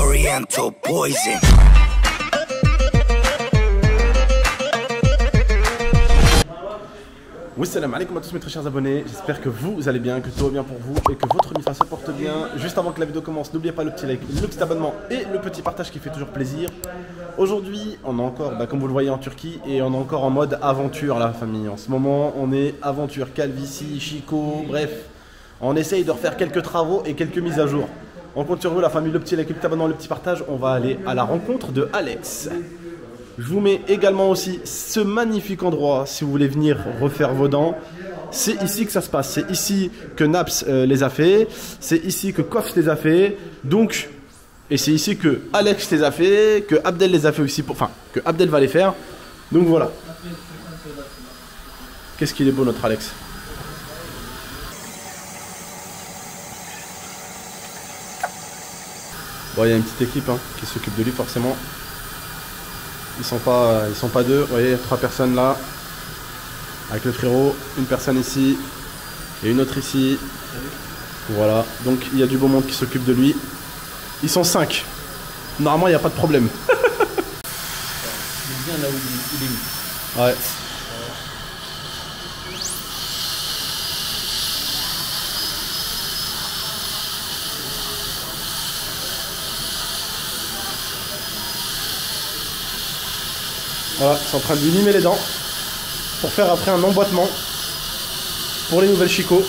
Oriental poison. Oui, salam alaikum à tous mes très chers abonnés, j'espère que vous allez bien, que tout va bien pour vous et que votre mifa se porte bien. Juste avant que la vidéo commence, n'oubliez pas le petit like, le petit abonnement et le petit partage qui fait toujours plaisir. Aujourd'hui, on est encore, comme vous le voyez, en Turquie et on est encore en mode aventure la famille. En ce moment, on est aventure, calvitie, Chico, bref. On essaye de refaire quelques travaux et quelques mises à jour. On compte sur vous la famille, le petit like, le petit abonnement, le petit partage. On va aller à la rencontre de Alex. Je vous mets également aussi ce magnifique endroit si vous voulez venir refaire vos dents. C'est ici que ça se passe. C'est ici que Naps les a fait. C'est ici que Kof les a fait. Donc, et c'est ici que Alex les a fait, que Abdel les a fait aussi. Enfin, que Abdel va les faire. Donc voilà. Qu'est-ce qu'il est beau notre Alex. Bon, il y a une petite équipe qui s'occupe de lui forcément. Ils sont pas deux, vous voyez, 3 personnes là, avec le frérot, une personne ici, et une autre ici, voilà, donc il y a du beau monde qui s'occupe de lui, ils sont 5, normalement il n'y a pas de problème. Il est bien là où il est mis. Ouais. Voilà, ils sont en train de lui limer les dents pour faire après un emboîtement pour les nouvelles chicots.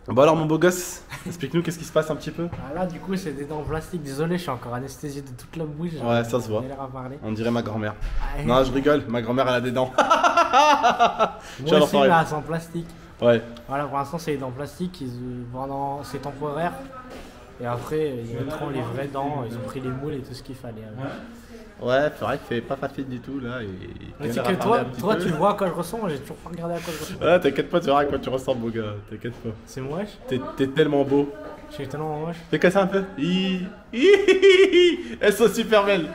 Bon alors mon beau gosse, explique-nous qu'est-ce qui se passe un petit peu. Ah là du coup c'est des dents en plastique, désolé je suis encore anesthésié de toute la bouche. Ouais ça se voit, on dirait ma grand-mère. Non je rigole, ma grand-mère elle a des dents. Moi aussi là c'est en plastique. Ouais. Voilà pour l'instant c'est des dents en plastique, c'est temporaire. Et après, ils mettront les vraies dents, ils ont pris les moules et tout ce qu'il fallait. Ouais, c'est vrai que c'est pas facile du tout là. Mais c'est que toi tu vois à quoi je ressemble, moi j'ai toujours pas regardé à quoi je ressemble. Ouais, t'inquiète pas, tu verras à quoi tu ressembles, mon gars, t'inquiète pas. C'est moche. T'es tellement beau. Je suis tellement moche. Fais casser un peu. Elles sont super belles.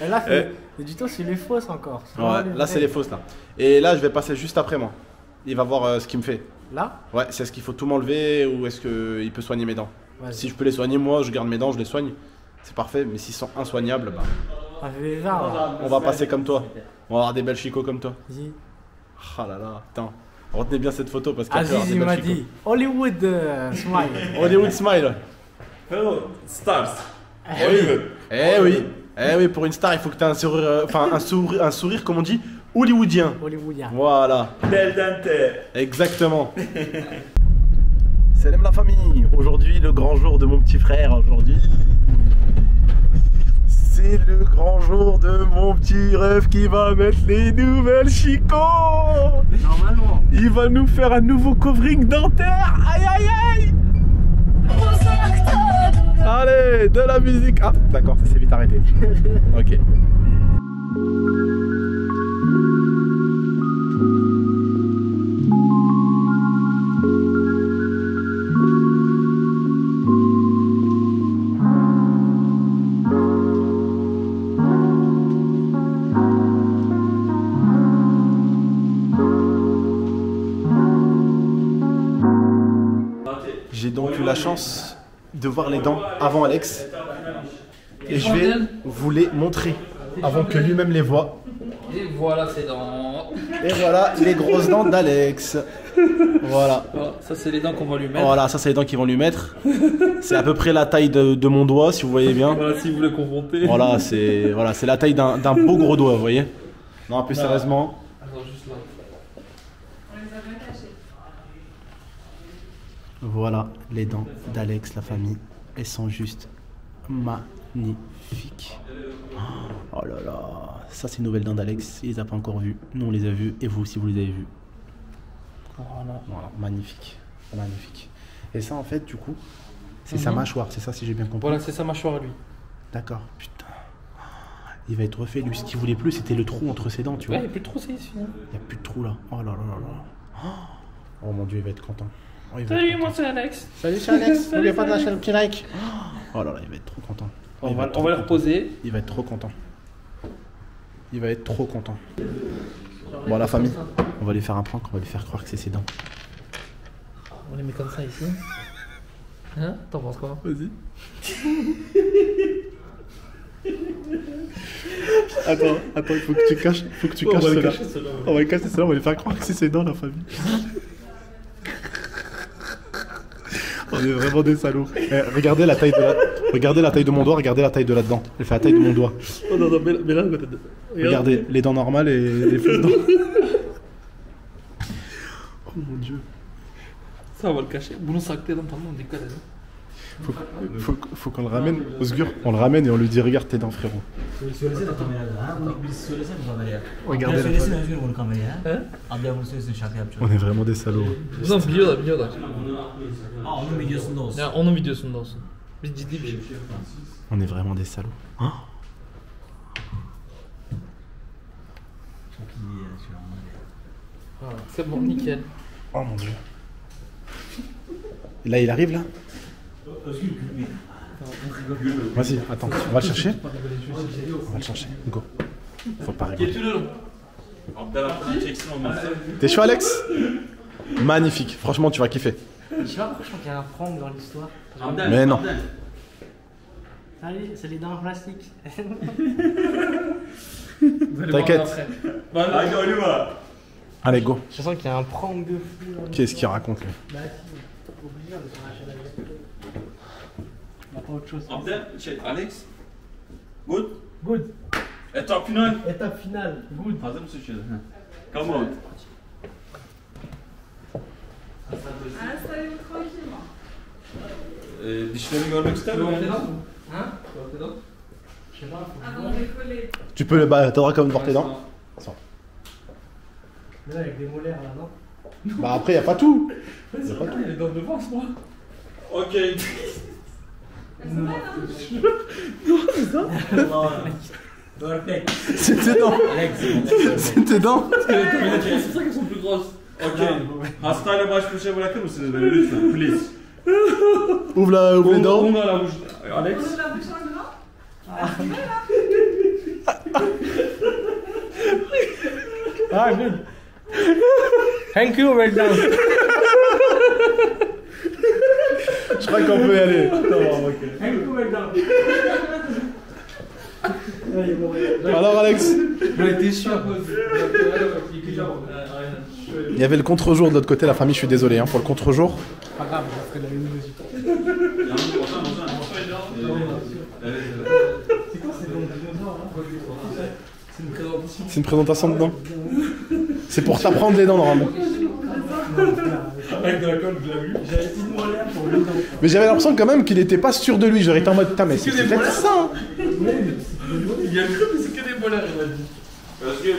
Et là, du tout, c'est les fausses encore. Ouais, là c'est les fausses là. Et là, je vais passer juste après moi. Il va voir ce qu'il me fait. Là? Ouais, c'est est-ce qu'il faut tout m'enlever ou est-ce qu'il peut soigner mes dents? Si je peux les soigner, moi, je garde mes dents, je les soigne. C'est parfait, mais s'ils sont insoignables, bah... on va passer comme toi. On va avoir des belles chicots comme toi. Ah là là, putain. Retenez bien cette photo parce qu'après, Aziz, il m'a dit Hollywood smile. Hollywood smile. Hello, stars. Hollywood. Eh oui, pour une star, il faut que tu aies un sourire, un sourire, comme on dit, hollywoodien. Hollywoodien. Voilà. Belle dentaire. Exactement. Salam la famille. Aujourd'hui, le grand jour de mon petit frère. Aujourd'hui, c'est le grand jour de mon petit rêve qui va mettre les nouvelles chicots. Normalement. Il va nous faire un nouveau covering dentaire. Aïe aïe aïe. Allez, de la musique. Ah, d'accord, ça s'est vite arrêté. Ok. J'ai donc eu la chance de voir les dents avant Alex et je vais vous les montrer avant que lui-même les voie. Et voilà ses dents. Et voilà les grosses dents d'Alex. Voilà. Ça c'est les dents qu'on va lui mettre. Voilà, ça c'est les dents qu'ils vont lui mettre. C'est à peu près la taille de mon doigt si vous voyez bien. Voilà, si vous voulez confronter. Voilà, c'est la taille d'un beau gros doigt, vous voyez. Non, plus sérieusement. Attends, juste là. Voilà les dents d'Alex, la famille. Elles sont juste magnifiques. Oh là là. Ça, c'est une nouvelle dent d'Alex. Il les a pas encore vues. Nous, on les a vues. Et vous aussi, vous les avez vues. Voilà. Magnifique. Magnifique. Et ça, en fait, du coup, c'est sa mâchoire. C'est ça, si j'ai bien compris. Voilà, c'est sa mâchoire, lui. D'accord. Putain. Il va être refait. Lui, ce qu'il voulait plus, c'était le trou entre ses dents, tu vois. Ouais, il n'y a plus de trou, c'est ici. Il n'y a plus de trou là. Oh là là là là. Oh mon Dieu, il va être content. Oh, salut, moi c'est Alex. Salut, c'est Alex. N'oubliez pas de lâcher le petit like. Oh là là, il va être trop content. On va le reposer. Il va être trop content. Il va être trop content. Bon, la famille, on va lui faire un prank, on va lui faire croire que c'est ses dents. On les met comme ça ici. Hein? T'en penses quoi? Vas-y. Attends, il faut que tu caches, On va le cela. cacher, cela, ouais. On va le cacher cela, on va les faire croire que c'est ses dents, la famille. On est vraiment des salauds. Eh, regardez la taille de mon doigt, regardez la taille de là-dedans. Elle fait la taille de mon doigt. Oh non, non, mais là, regarde. Regardez, les dents normales et les fausses dents. Oh mon dieu. Ça, on va le cacher. Bunu saklayalım tamam mı? Dikkat edin. Faut qu'on le ramène, Osgur, on le ramène et on lui dit regarde tes dents frérot. Söylesene kameraya ha. Bunu birisi söylesene kameraya. Regardez Abla la söylesin taille. Özgür bunu kameraya. He? Abla bunu söylesin şaka yapacağım. On est vraiment des salauds. Bundan biliyorlar. Aa onun videosunda olsun. Ya onun videosunda olsun. Biz ciddi bir şey. On est vraiment des salauds. Hein? Çok iyi ya şu an var ya. Ah, c'est bon, nickel. Oh mon dieu. Et là il arrive là? Özgür gülmeyin. Vas-y, attends, on va le chercher. On va le chercher, go. Faut pas rigoler. Getiriyorum. Abdülhamid'in çeksin olmazsa. T'es chaud Alex? Magnifique, franchement tu vas kiffer. Je sais pas pourquoi je crois qu'il y a un prank dans l'histoire. Mais non. Allez, c'est les dents en plastique. Vous allez voir T'inquiète. après. Haydi Oliver. Allez go. Je sens qu'il y a un prank de fou. dans Qu'est-ce qu'il raconte lui? Bah si, obligé de s'en acheter la vie. On n'a pas autre chose. Abdel, Alex. Good. Good. Etap final. Étape finale. Good. Hazır mısın şimdi? Come on. Installez-vous tranquillement. Dişlerini görmek ister misin? Hein? Je sais pas. Avant de décoller. Tu peux le bah t'as le droit quand même de voir tes dents. Mais là, avec des molaires là, non? Bah après y a pas tout. Il est dans devant, ce moi. Ok. Elles sont belles, hein? Perfect. C'est tes dents. Alex. C'est tes dents. C'est ça qu'elles sont plus grosses. Ok. Hastayla baş başa bırakır mısınız beni lütfen? Please. Ouvre les dents. Onunla avuç. Alex. On ouvre la bouche en grand. Ah, good. Thank you, well done. Je crois qu'on peut y aller. Thank you, well done. Alors Alex, On était sûr. il y avait le contre-jour de l'autre côté, la famille, je suis désolé hein, pour le contre-jour. Pas grave, je ferai de la même musique. C'est une présentation de dents. C'est pour t'apprendre les dents normalement. Avec de la colle, je l'ai vu. Mais j'avais l'impression quand même qu'il était pas sûr de lui. J'aurais été en mode putain mais c'est peut-être ça. Hein. Il y a cru, mais c'est que des molaires, il m'a dit. Parce que.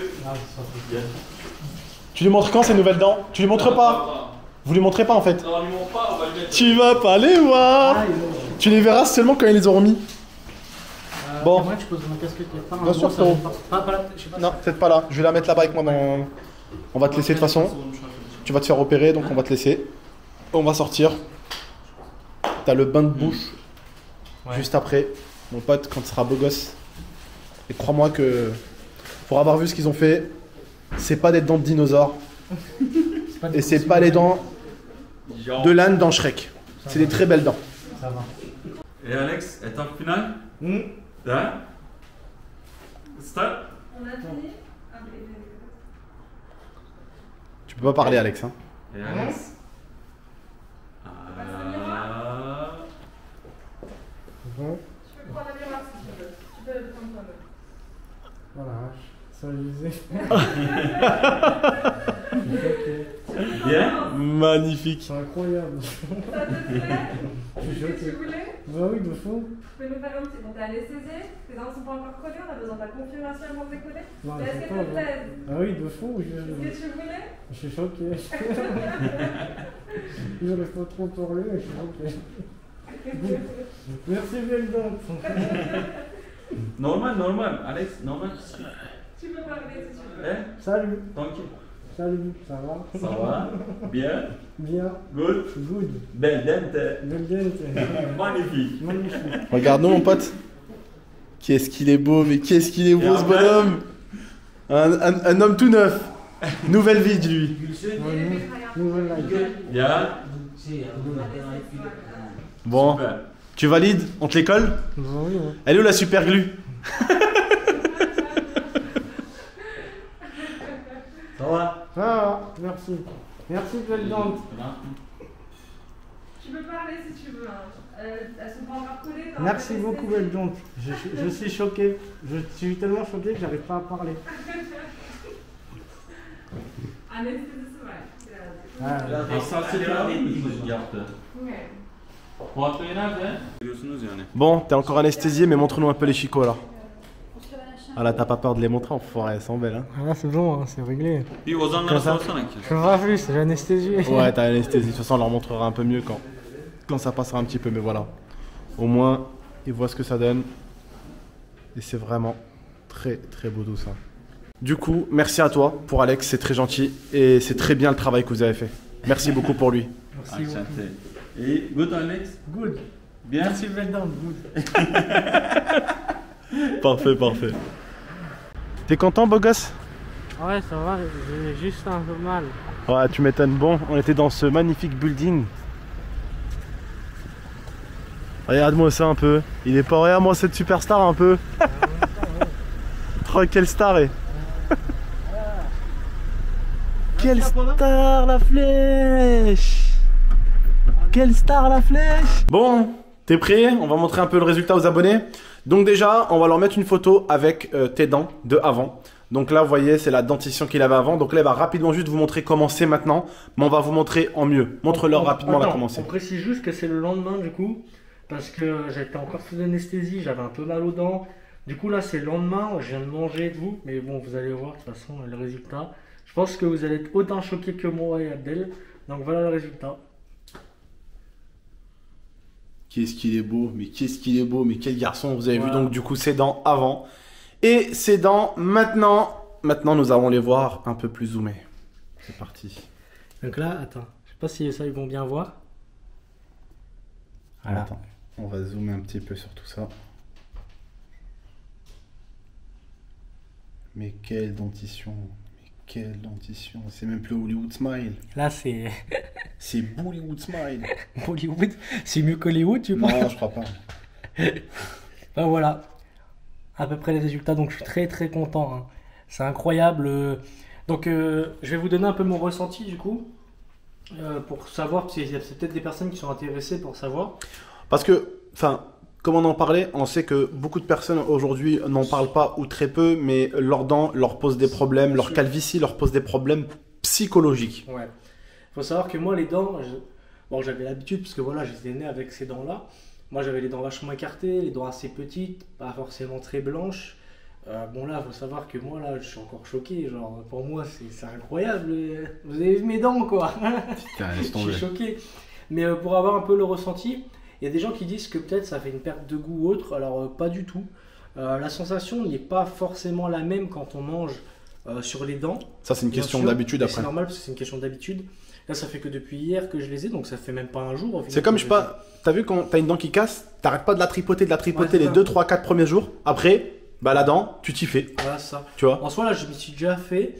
Tu lui montres quand ces nouvelles dents? Tu lui montres pas? Vous lui montrez pas en fait? Non, ils m'ont pas, on va le mettre. Tu vas pas les voir. Tu les verras seulement quand ils les auront mis. Bon. Moi, tu poses mon casquette quelque part. Bien sûr, ça frérot. Pas là, je sais pas. Non, peut-être pas là. Je vais la mettre là-bas avec moi dans... On va te laisser de toute façon. Tu vas te faire opérer, donc on va te laisser. On va sortir. T'as le bain de bouche juste après. Mon pote, quand tu seras beau gosse. Et crois-moi que pour avoir vu ce qu'ils ont fait, c'est pas des dents de dinosaures. Et c'est pas les dents de l'âne dans Shrek. C'est des très belles dents. Ça va. Et Alex, étape finale. Hein? Start. On a fini. Tu peux pas parler Alex. Hein. Et Alex. Bon, Tu peux prendre la miroir si tu veux. Tu peux le prendre toi-même. voilà. Ça lisait. Bien. Magnifique. C'est incroyable. Si tu voulais, Bah oui, de fond. tu peux nous faire un petit. Bon, t'es anesthésié, tes dents ne sont pas encore collées, on a besoin de la confirmation avant de décoller. Non, Est-ce c'est qu'elle pas te vrai. plaise? Ah oui, de fond. Est-ce que tu voulais? Je suis choqué. Je n'arrive pas trop parler, mais je suis choqué. Merci, belle dent. Normal. Alex, normal. Tu peux parler si tu veux. Eh? Salut. Tranquille. Salut, ça va? Ça va? Bien. Bien. Good. Good. Belle dente. Belle dent. Magnifique. Magnifique. Regarde-nous mon pote. Qu'est-ce qu'il est beau, mais qu'est-ce qu'il est beau ce après bonhomme. Un homme tout neuf. Nouvelle vie de lui. Nouvelle life. Ya. Şey, bunu Bon, Super. tu valides? On te les colle? Oui, oui. Elle est où la super glue? Ça va? Ah, merci. Merci, belle dente. Tu peux parler si tu veux. Hein. Elles sont pas encore collées. t'as Merci enlevé beaucoup, les belle dente. Je suis choqué. Je suis tellement choqué que j'arrive pas à parler. Anestesi var. Ah, Hassasiyetler yaptı. Okay. Fuat Bey nerede? Görüyorsunuz yani. Bon, t'es encore anesthésié, mais montre-nous un peu les chicots là. Ah là, t'as pas peur de les montrer, enfoiré, elles sont belles hein. Ah, c'est bon, hein, c'est réglé. Bir Ozanlara sorsana ki. Je peux pas plus, j'ai anesthésié. Ouais, t'as l'anesthésie, de toute façon on leur montrera un peu mieux quand ça passera un petit peu, mais voilà. Au moins, ils voient ce que ça donne. Et c'est vraiment très très beau tout ça. Du coup, merci à toi pour Alex, c'est très gentil et c'est très bien le travail que vous avez fait. Merci beaucoup pour lui. Merci beaucoup. Akşente. İyi. Good Alex. Good. Bien. Merci, belle dente. Good. Parfait, parfait. T'es content, beau gosse? Ouais, ça va, j'ai juste un peu mal. Ouais, tu m'étonnes. Bon, on était dans ce magnifique building. Regarde-moi ça un peu. Il est pas... Regarde-moi cette superstar un peu. Oh, quelle star est. Quelle star la flèche. Quelle star la flèche. Bon, t'es prêt? On va montrer un peu le résultat aux abonnés. Donc déjà, on va leur mettre une photo avec tes dents de avant. Donc là, vous voyez, c'est la dentition qu'il avait avant. Donc là, il va rapidement juste vous montrer comment c'est maintenant. Mais on va vous montrer en mieux. Montre-leur rapidement là comment c'est. On précise juste que c'est le lendemain du coup. Parce que j'étais encore sous anesthésie, j'avais un peu mal aux dents. Du coup là, c'est le lendemain, je viens de manger et tout. Mais bon, vous allez voir de toute façon le résultat. Je pense que vous allez être autant choqués que moi et Abdel. Donc voilà le résultat. Qu'est-ce qu'il est beau, mais qu'est-ce qu'il est beau, mais quel garçon. Vous avez vu Voilà. donc du coup ses dents avant et ses dents maintenant. Maintenant, nous allons les voir un peu plus zoomées. C'est parti. Donc là, attends, je sais pas si ça ils vont bien voir. Voilà. Attends, on va zoomer un petit peu sur tout ça. Mais quelle dentition, mais quelle dentition. C'est même plus Hollywood Smile, Là c'est c'est Bollywood Smile. Hollywood, c'est mieux qu'Hollywood tu penses? Non, je crois pas. Ben voilà, à peu près les résultats, donc je suis très très content. Hein. C'est incroyable. Donc je vais vous donner un peu mon ressenti du coup, pour savoir, parce qu'il y a peut-être des personnes qui sont intéressées pour savoir. Parce que, enfin, comme on en parlait, on sait que beaucoup de personnes aujourd'hui n'en parlent pas ou très peu, mais leurs dents leur posent des problèmes, leur calvitie leur pose des problèmes psychologiques. Ouais. Faut savoir que moi les dents, bon j'avais l'habitude parce que voilà j'étais né avec ces dents là. Moi j'avais les dents vachement écartées, les dents assez petites, pas forcément très blanches. Bon là faut savoir que moi là je suis encore choqué, genre pour moi c'est incroyable. Vous avez vu mes dents quoi. Putain, laisse Je tomber. suis choqué. Mais pour avoir un peu le ressenti, il y a des gens qui disent que peut-être ça fait une perte de goût ou autre, alors pas du tout. La sensation n'est pas forcément la même quand on mange sur les dents. Ça, c'est une Bien question sûr, d'habitude mais après. C'est normal parce que c'est une question d'habitude. Là, ça fait que depuis hier que je les ai, donc ça fait même pas un jour. Au final, C'est comme, que je sais pas, t'as vu quand t'as une dent qui casse, t'arrêtes pas de la tripoter Ouais, c'est les ça. 2, 3, 4 premiers jours. Après, bah la dent, tu t'y fais, Voilà, c'est ça. tu vois. En soi, là, je m'y suis déjà fait.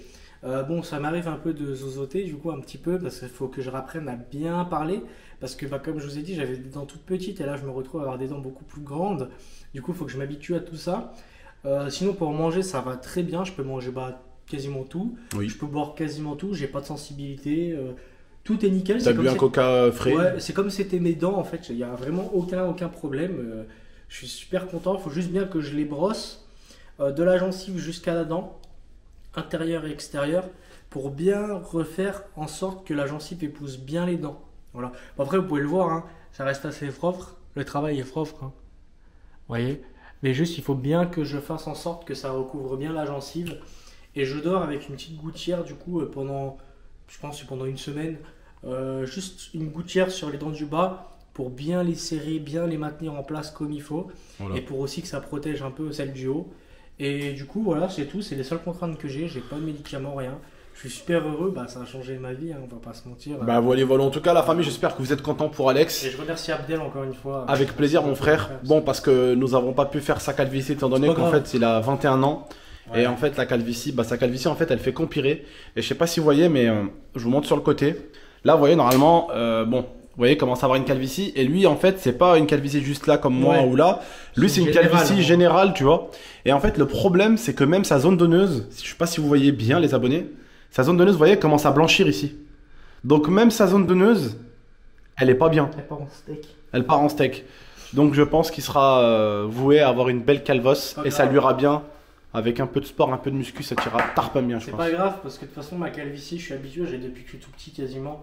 Bon, ça m'arrive un peu de zozoter, du coup, un petit peu, parce qu'il faut que je rapprenne à bien parler. Parce que, bah, comme je vous ai dit, j'avais des dents toutes petites, et là, je me retrouve à avoir des dents beaucoup plus grandes. Du coup, il faut que je m'habitue à tout ça. Sinon, pour manger, ça va très bien. Je peux manger quasiment tout. Oui. Je peux boire quasiment tout. J'ai pas de sensibilité. Tout est nickel. T'as C'est bu comme un si- coca frais. Ouais, c'est comme si c'était mes dents en fait, il n'y a vraiment aucun problème. Je suis super content, il faut juste bien que je les brosse de la gencive jusqu'à la dent, intérieure et extérieure, pour bien refaire en sorte que la gencive épouse bien les dents. Voilà. Bon, après, vous pouvez le voir, hein, ça reste assez propre, le travail est propre. Hein. Vous voyez? Mais juste, il faut bien que je fasse en sorte que ça recouvre bien la gencive. Et je dors avec une petite gouttière du coup pendant, je pense pendant une semaine. Juste une gouttière sur les dents du bas pour bien les serrer, bien les maintenir en place comme il faut. Voilà. Et pour aussi que ça protège un peu celle du haut. Et du coup, voilà, c'est tout. C'est les seules contraintes que j'ai pas de médicaments, rien. Je suis super heureux. Bah, ça a changé ma vie, hein, on va pas se mentir. Bah voilà. En tout cas, la famille, j'espère que vous êtes contents pour Alex. Et je remercie Abdel encore une fois. Avec plaisir, mon frère. Bon, parce que nous n'avons pas pu faire sa calvitie étant donné C'est pas qu'en grave. fait, il a 21 ans. Ouais. Et en fait, sa calvitie, en fait, elle fait qu'empirer. Et je sais pas si vous voyez, mais je vous montre sur le côté. Là, vous voyez, normalement, bon, voyez, commence à avoir une calvitie. Et lui, en fait, c'est pas une calvitie juste là comme moi Ouais. ou là. Lui, c'est une Général, calvitie hein. générale, tu vois. Et en fait, le problème, c'est que même sa zone donneuse, je sais pas si vous voyez bien les abonnés, sa zone donneuse, vous voyez, commence à blanchir ici. Donc même sa zone donneuse, elle est pas bien. Elle part en steak. Elle part en steak. Donc je pense qu'il sera voué à avoir une belle calvosse Pas et ça grave. lui ira bien. Avec un peu de sport, un peu de muscu, ça t'ira tarpin bien, je C'est pense. pas grave parce que de toute façon ma calvitie je suis habitué, j'ai depuis que je suis tout petit quasiment.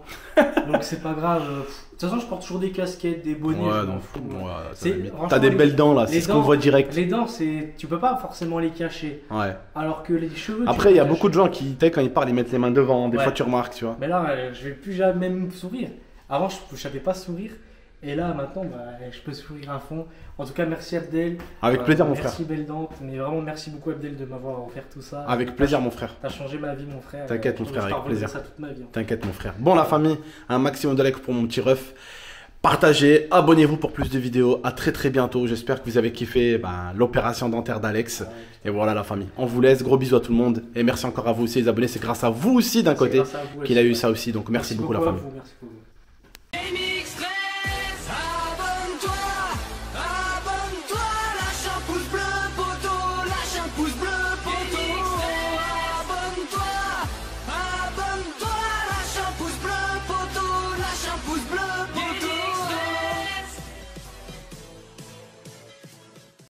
Donc c'est pas grave. De toute façon je porte toujours des casquettes, des bonnets, je m'en fous. T'as franchement, des belles dents là, c'est les ce qu'on dents- voit direct. Les dents c'est. Tu peux pas forcément les cacher. Ouais. Alors que les cheveux. tu Après, peux il y a cacher. beaucoup de gens qui, tu sais, quand ils parlent, ils mettent les mains devant. Des Ouais. fois, tu remarques, tu vois. Mais là je vais plus jamais même sourire. Avant je savais pas sourire. Et là maintenant je peux sourire à fond. En tout cas merci Abdel. Avec plaisir, mon frère. Merci Belle Dente. Mais vraiment merci beaucoup Abdel de m'avoir offert tout ça. Avec plaisir, mon frère. T'as changé ma vie mon frère. T'inquiète, mon frère, Je avec t'en remercie plaisir. ça toute ma vie. T'inquiète, mon frère. Bon, la famille, un maximum de likes pour mon petit ref. Partagez, abonnez-vous pour plus de vidéos. À très très bientôt. J'espère que vous avez kiffé l'opération dentaire d'Alex. Et voilà, la famille. On vous laisse. Gros bisous à tout le monde. Et merci encore à vous aussi, les abonnés. C'est grâce à vous aussi, d'un C'est côté, grâce à vous qu'il a aussi. eu ça aussi. Donc, merci beaucoup, la à famille. vous, merci beaucoup. Baby,